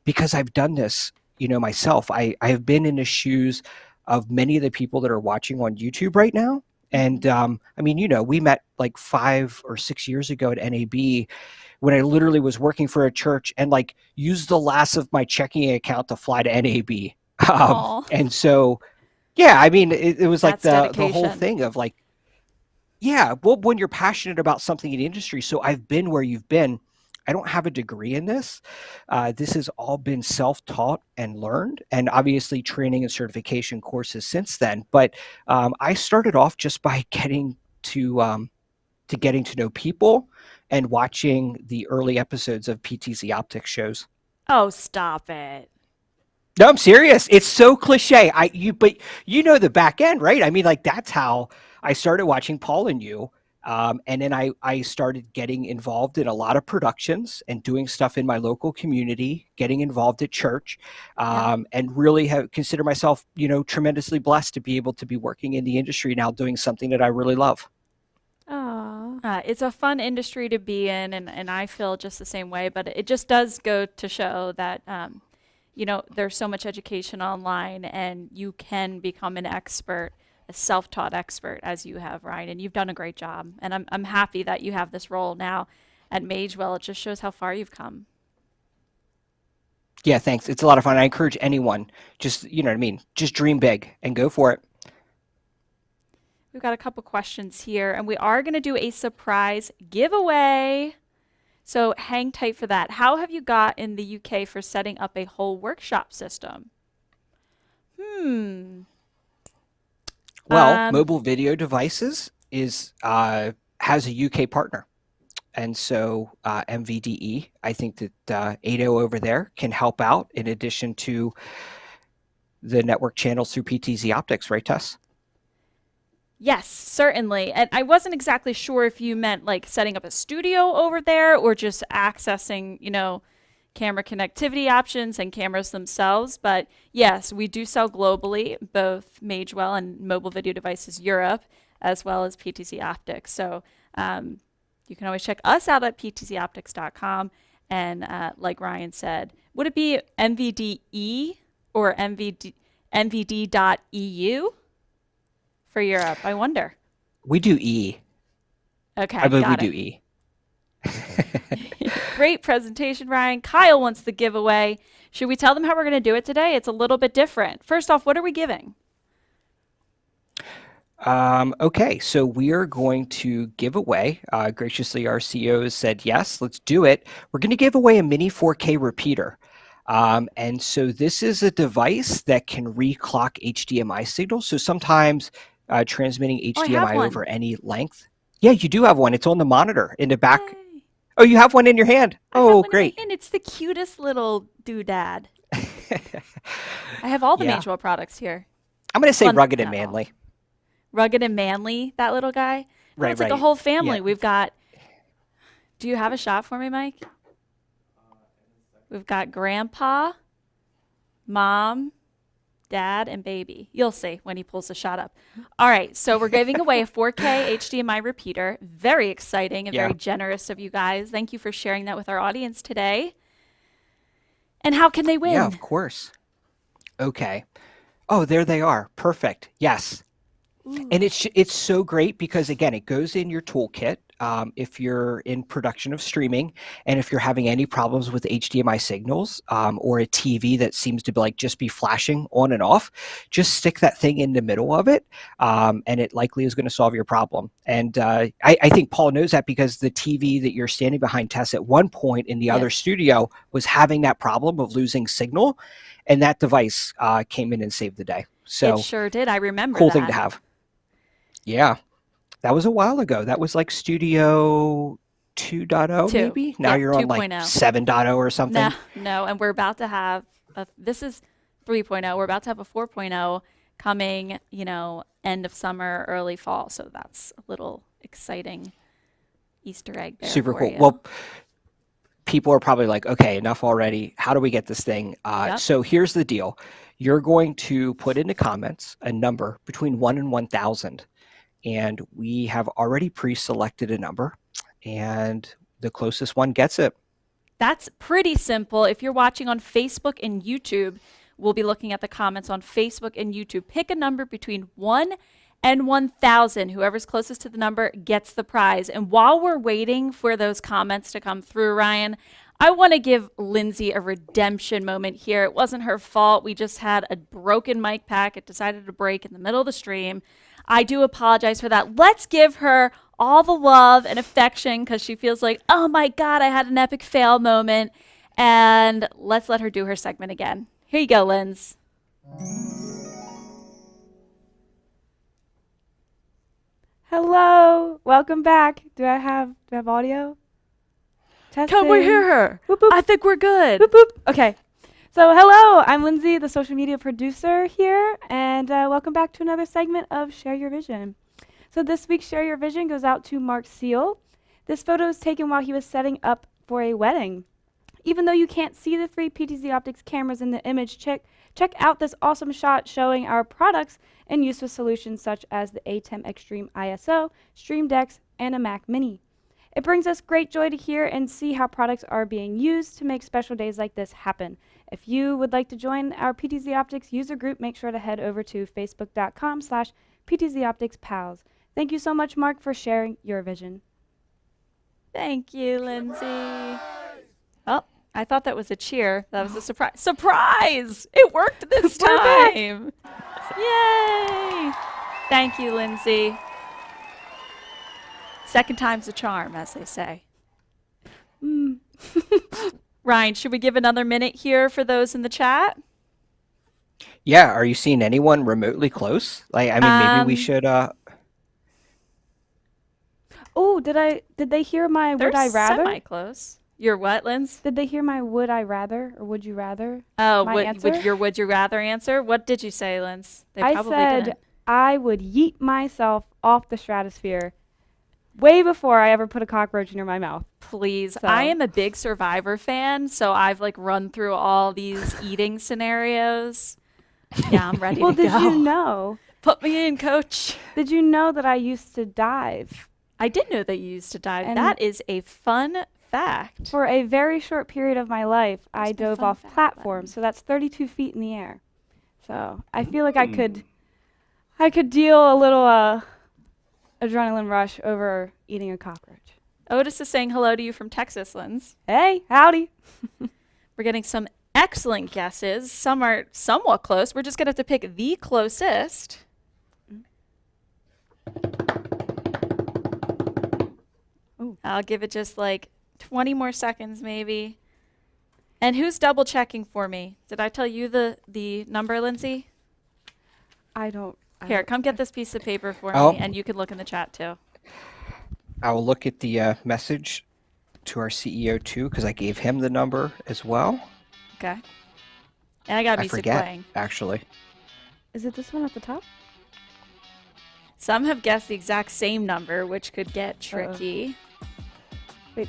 Because I've done this, myself. I have been in the shoes of many of the people that are watching on YouTube right now. And we met like 5 or 6 years ago at NAB when I literally was working for a church and like used the last of my checking account to fly to NAB. And so, yeah, it was like the whole thing of like, yeah, well, when you're passionate about something in the industry. So I've been where you've been. I don't have a degree in this. This has all been self-taught and learned, and obviously training and certification courses since then. But I started off just by getting to know people and watching the early episodes of PTZOptics shows. Oh, stop it. No, I'm serious. It's so cliche. But you know the back end, right? I mean, like, that's how I started watching Paul and you. And then I started getting involved in a lot of productions and doing stuff in my local community, getting involved at church, and really have considered myself, tremendously blessed to be able to be working in the industry now, doing something that I really love. It's a fun industry to be in, and I feel just the same way, but it just does go to show that, there's so much education online, and you can become an expert, a self-taught expert, as you have, Ryan, and you've done a great job. And I'm happy that you have this role now at Magewell. It just shows how far you've come. Yeah, thanks. It's a lot of fun. I encourage anyone, just, just dream big and go for it. We've got a couple questions here, and we are going to do a surprise giveaway. So hang tight for that. How have you got in the UK for setting up a whole workshop system? Well, Mobile Video Devices has a UK partner. And so MVDE, I think that Ado over there can help out in addition to the network channels through PTZOptics, right, Tess? Yes, certainly. And I wasn't exactly sure if you meant like setting up a studio over there or just accessing, camera connectivity options and cameras themselves. But yes, we do sell globally, both Magewell and Mobile Video Devices Europe, as well as PTZOptics. So you can always check us out at ptzoptics.com. And like Ryan said, would it be MVDE or MVD.EU? For Europe, I wonder. We do E. Okay, I believe we do E. Great presentation, Ryan. Kyle wants the giveaway. Should we tell them how we're going to do it today? It's a little bit different. First off, what are we giving? Okay, so we are going to give away, graciously our CEO said, yes, let's do it. We're going to give away a mini 4K repeater. And so this is a device that can reclock HDMI signals. So sometimes transmitting HDMI over any length. Yeah, you do have one. It's on the monitor in the back. Yay. Oh, you have one in your hand. Oh, great. And it's the cutest little doodad. I have all the Magewell products here. I'm going to say rugged and manly. Rugged and manly, that little guy? Right, it's like a whole family. Yeah. We've got, do you have a shot for me, Mike? We've got grandpa, mom, dad, and baby. You'll see when he pulls the shot up. All right, so we're giving away a 4K HDMI repeater. Very exciting and very generous of you guys. Thank you for sharing that with our audience today. And how can they win? Yeah, of course. Okay. Oh, there they are. Perfect. Yes. Ooh. And it's so great because, again, it goes in your toolkit if you're in production of streaming, and if you're having any problems with HDMI signals or a TV that seems to just be flashing on and off, just stick that thing in the middle of it, and it likely is going to solve your problem. And I think Paul knows that because the TV that you're standing behind, Tess, at one point in the other studio was having that problem of losing signal, and that device came in and saved the day. So it sure did. I remember cool that. Thing to have. Yeah. That was a while ago. That was like Studio 2.0 maybe? Now you're on 2.0. like 7.0 or something? No, and we're about to have, this is 3.0. We're about to have a 4.0 coming, end of summer, early fall. So that's a little exciting Easter egg there. Super cool. Well, people are probably like, okay, enough already. How do we get this thing? So here's the deal. You're going to put in the comments a number between 1 and 1,000. And we have already pre-selected a number, and the closest one gets it. That's pretty simple. If you're watching on Facebook and YouTube, we'll be looking at the comments on Facebook and YouTube. Pick a number between 1 and 1,000. Whoever's closest to the number gets the prize. And while we're waiting for those comments to come through, Ryan, I want to give Lindsay a redemption moment here. It wasn't her fault. We just had a broken mic pack. It decided to break in the middle of the stream. I do apologize for that. Let's give her all the love and affection because she feels like, oh my God, I had an epic fail moment. And let's let her do her segment again. Here you go, Linz. Hello, welcome back. Do I have audio? Testing. Can we hear her? Boop, boop. I think we're good. Boop, boop. Okay. So hello, I'm Lindsay, the social media producer here, and welcome back to another segment of Share Your Vision. So this week's Share Your Vision goes out to Mark Seal. This photo was taken while he was setting up for a wedding. Even though you can't see the 3 PTZOptics cameras in the image, check out this awesome shot showing our products and use with solutions such as the ATEM Extreme ISO, Stream Decks, and a Mac Mini. It brings us great joy to hear and see how products are being used to make special days like this happen. If you would like to join our PTZOptics user group, make sure to head over to facebook.com/PTZOpticsPals. Thank you so much, Mark, for sharing your vision. Thank you, Lindsay. Oh, I thought that was a cheer. That was a surprise. Surprise! It worked this time. Yay! Thank you, Lindsay. Second time's a charm, as they say. Ryan, should we give another minute here for those in the chat? Yeah, are you seeing anyone remotely close? Like, I mean, maybe we should. Oh, did they hear my would I rather? They're semi-close. Your what, Linz? Did they hear my would I rather or would you rather? Oh, would you rather answer? What did you say, Linz? They I probably said didn't. I would yeet myself off the stratosphere way before I ever put a cockroach near my mouth. Please. So. I am a big Survivor fan, so I've like run through all these eating scenarios. Yeah, I'm ready to go. Well, did you know? Put me in, coach. Did you know that I used to dive? I did know that you used to dive. And that is a fun fact. For a very short period of my life, I dove off platforms, so that's 32 feet in the air. So I feel like I could deal a little adrenaline rush over eating a cockroach. Otis is saying hello to you from Texas, Linz. Hey, howdy. We're getting some excellent guesses. Some are somewhat close. We're just going to have to pick the closest. Ooh. I'll give it just like 20 more seconds maybe. And who's double checking for me? Did I tell you the number, Lindsay? Here, come get this piece of paper for me, and you can look in the chat too. I will look at the message to our CEO too, because I gave him the number as well. Okay. And I got music playing. Actually. Is it this one at the top? Some have guessed the exact same number, which could get tricky. Wait.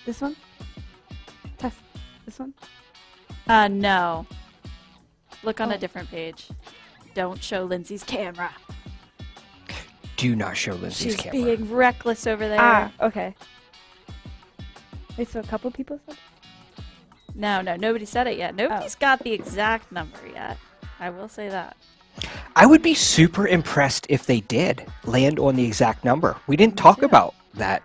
This one? Test. This one? No. Look on a different page. Don't show Lindsay's camera. Do not show Lindsay's camera. She's being reckless over there. Ah, okay. Wait, so a couple people said? No, nobody said it yet. Nobody's got the exact number yet. I will say that. I would be super impressed if they did land on the exact number. We didn't talk about that.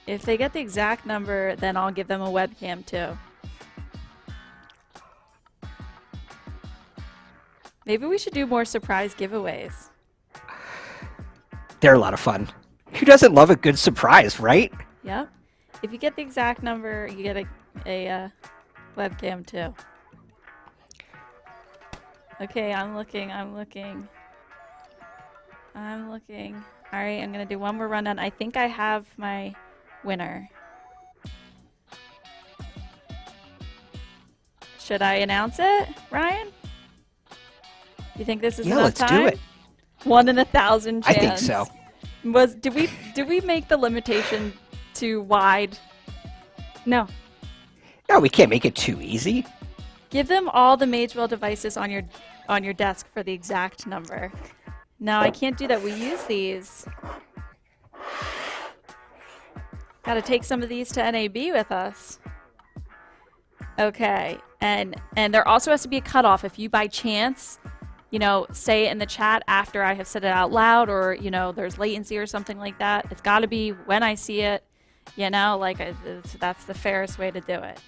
If they get the exact number, then I'll give them a webcam too. Maybe we should do more surprise giveaways. They're a lot of fun. Who doesn't love a good surprise, right? Yep. If you get the exact number, you get a webcam too. Okay, I'm looking. All right, I'm going to do one more rundown. I think I have my winner. Should I announce it, Ryan? You think this is enough time? Yeah, let's do it. 1 in 1,000 chance. I think so. Did we make the limitation too wide? No. No, we can't make it too easy. Give them all the Magewell devices on your desk for the exact number. No, I can't do that. We use these. Got to take some of these to NAB with us. Okay, and there also has to be a cutoff. If you by chance, say it in the chat after I have said it out loud, or there's latency or something like that, it's got to be when I see it. That's the fairest way to do it.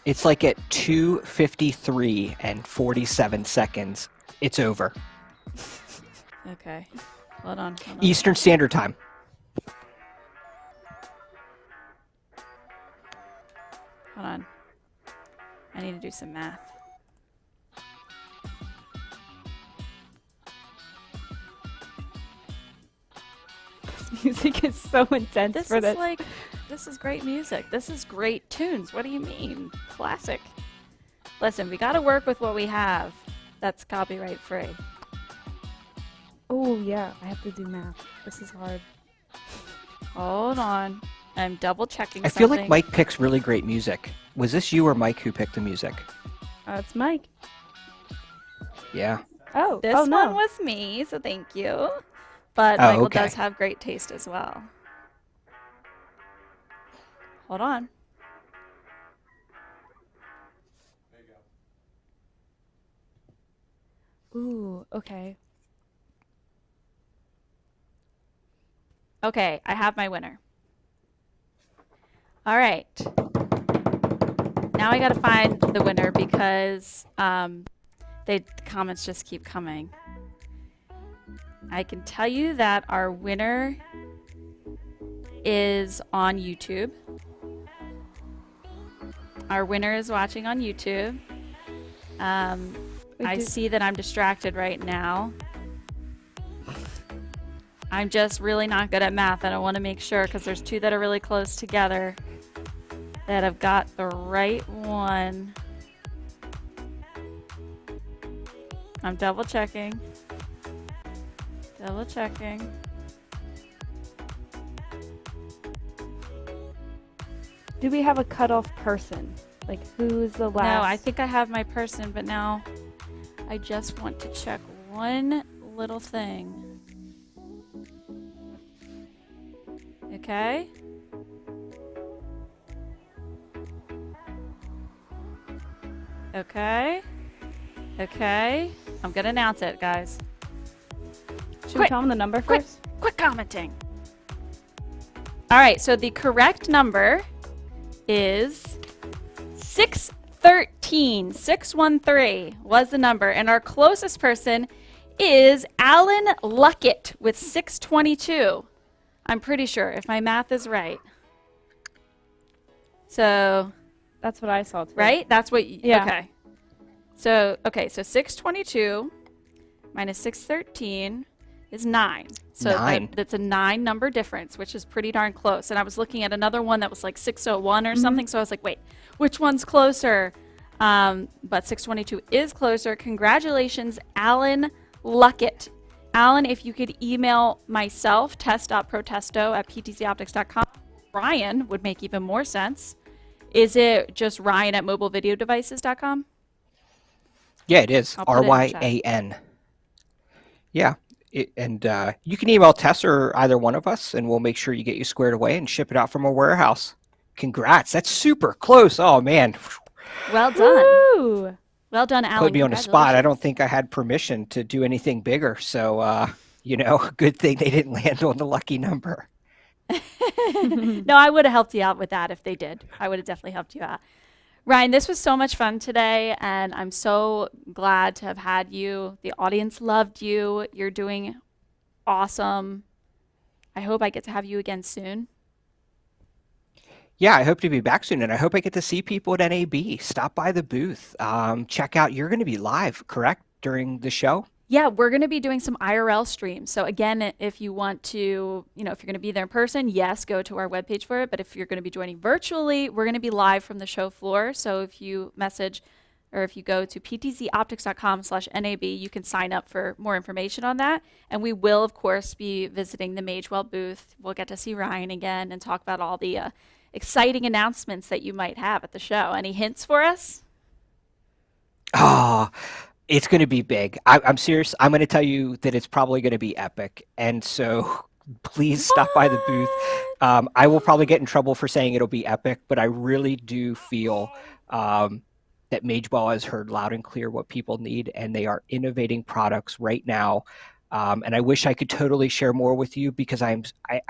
It's like at 2:53 and 47 seconds, it's over. Okay. Hold on. Eastern Standard Time. Hold on. I need to do some math. This music is so intense This for is this. like, this is great music. This is great tunes. What do you mean? Classic. Listen, we got to work with what we have. That's copyright free. Oh, yeah. I have to do math. This is hard. Hold on. I'm double checking I feel like Mike picks really great music. Was this you or Mike who picked the music? It's Mike. Yeah. Oh, This no. one was me, so thank you. But Oh, Michael okay. does have great taste as well. Hold on. Ooh, okay. Okay, I have my winner. All right. Now I got to find the winner because the comments just keep coming. I can tell you that our winner is on YouTube. Our winner is watching on YouTube. I see that I'm distracted right now. I'm just really not good at math, and I want to make sure because there's two that are really close together that I've got the right one. I'm double checking. Double checking. Do we have a cutoff person? Like, who's the last? No, I think I have my person, but now I just want to check one little thing. Okay. Okay. Okay. I'm gonna announce it, guys. Should we tell them the number first? Quit commenting. All right, so the correct number is 613. 613 was the number, and our closest person is Alan Luckett with 622. I'm pretty sure, if my math is right. So, That's what I saw too. right? That's what you, Yeah. okay. So 622 minus 613 is 9. So 9. That's a 9 number difference, which is pretty darn close. And I was looking at another one that was like 601 or something, so I was like, wait, which one's closer? But 622 is closer. Congratulations, Alan Luckett. Alan, if you could email myself, test.protesto@ptzoptics.com. Ryan would make even more sense. Is it just Ryan at mobilevideodevices.com? Yeah, it is. I'll put it in the chat. RYAN. Yeah. And you can email Tess or either one of us, and we'll make sure you get you squared away and ship it out from our warehouse. Congrats. That's super close. Oh, man. Well done. Woo! Well done, Alan. Put me on the spot. I don't think I had permission to do anything bigger. So, good thing they didn't land on the lucky number. No, I would have helped you out with that if they did. I would have definitely helped you out. Ryan, this was so much fun today, and I'm so glad to have had you. The audience loved you. You're doing awesome. I hope I get to have you again soon. Yeah, I hope to be back soon, and I hope I get to see people at NAB. Stop by the booth. Check out, you're going to be live, correct, during the show? Yeah, we're going to be doing some IRL streams. So again, if you want to, if you're going to be there in person, yes, go to our webpage for it. But if you're going to be joining virtually, we're going to be live from the show floor. So if you message or if you go to ptzoptics.com/NAB, you can sign up for more information on that. And we will, of course, be visiting the Magewell booth. We'll get to see Ryan again and talk about all the exciting announcements that you might have at the show. Any hints for us? Oh, it's going to be big. I'm serious. I'm going to tell you that it's probably going to be epic. And so please stop by the booth. I will probably get in trouble for saying it'll be epic, but I really do feel that Magewell has heard loud and clear what people need, and they are innovating products right now. And I wish I could totally share more with you because I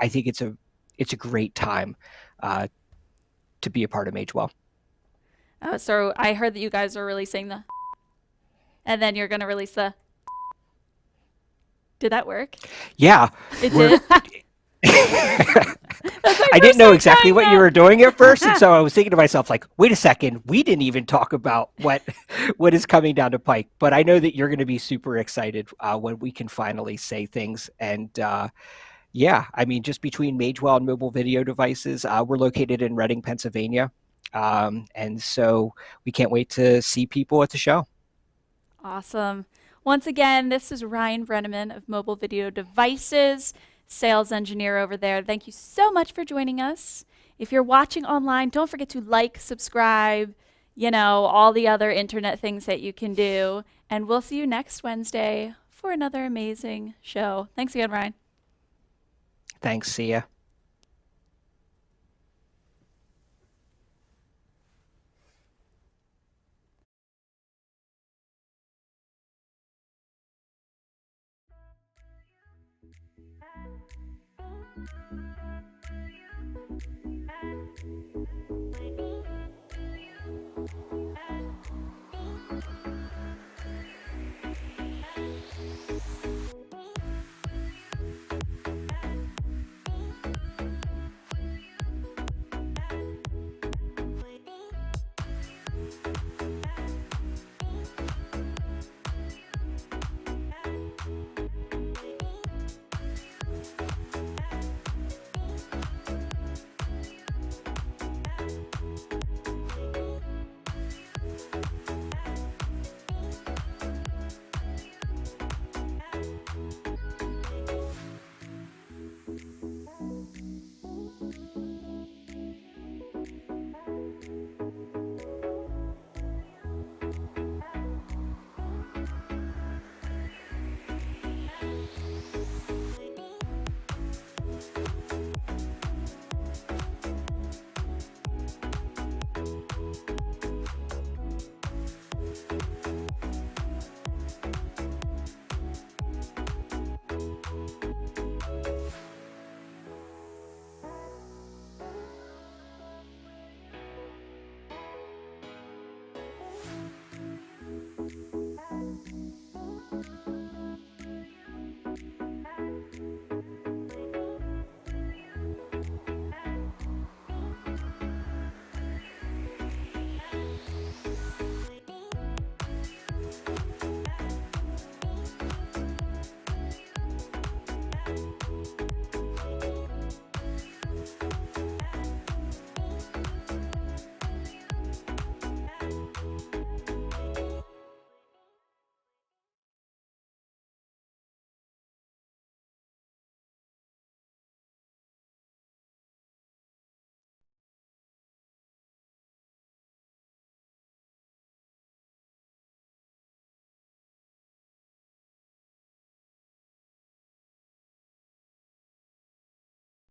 think it's a great time to be a part of Magewell. Oh, so I heard that you guys are releasing the, and then you're going to release the. Did that work? Yeah. It did? I didn't know exactly what you were doing at first, and so I was thinking to myself, like, wait a second, we didn't even talk about what is coming down the pike. But I know that you're going to be super excited when we can finally say things. And yeah, I mean, just between Magewell and mobile video devices, we're located in Reading, Pennsylvania. And so we can't wait to see people at the show. Awesome. Once again, this is Ryan Brenneman of Mobile Video Devices, sales engineer over there. Thank you so much for joining us. If you're watching online, don't forget to like, subscribe, you know, all the other internet things that you can do. And we'll see you next Wednesday for another amazing show. Thanks again, Ryan. Thanks. See ya.